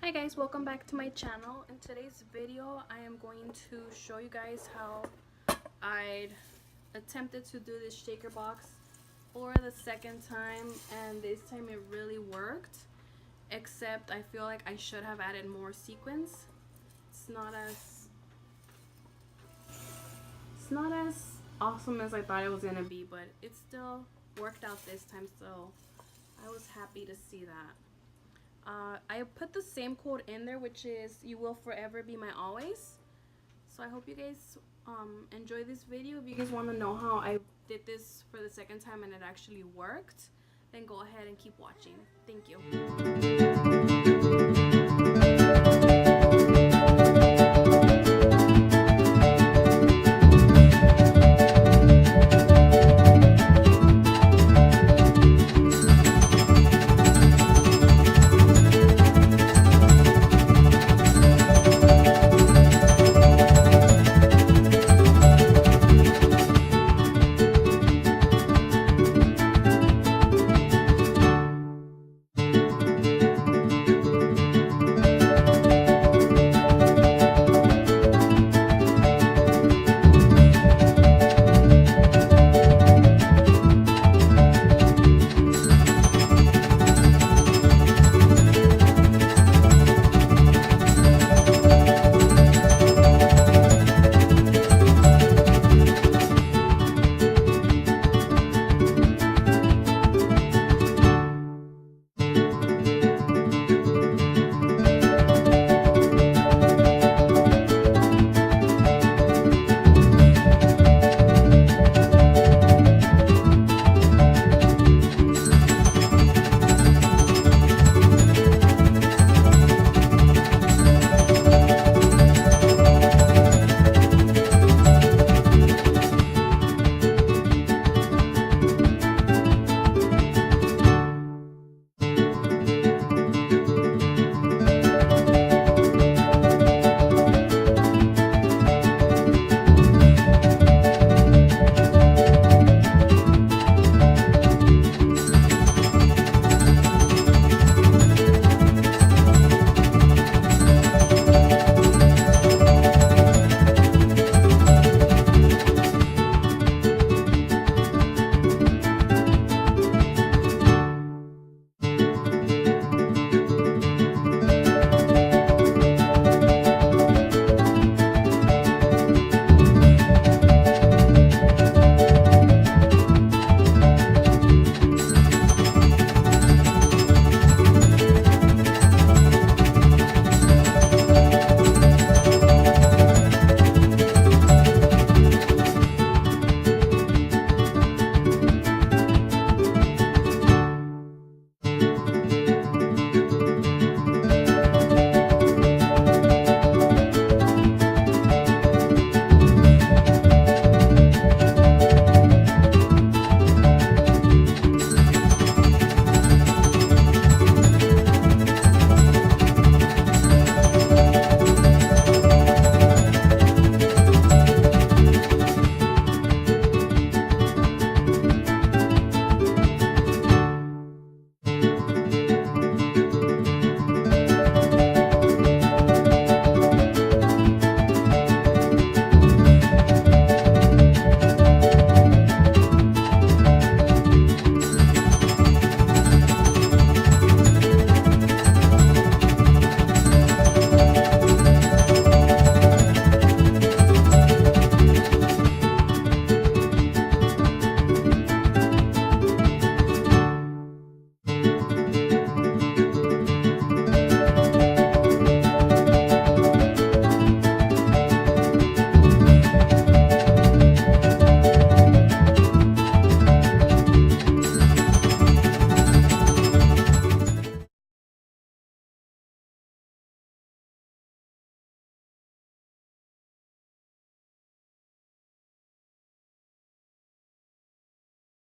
Hi guys, welcome back to my channel. In today's video I am going to show you guys how I attempted to do this shaker box for the second time, and this time it really worked, except I feel like I should have added more sequins. It's not as awesome as I thought it was gonna be, but it still worked out this time, so I was happy to see that. I put the same code in there, which is "You will forever be my always." So I hope you guys enjoy this video. If you guys want to know how I did this for the second time and it actually worked, then go ahead and keep watching. Thank you.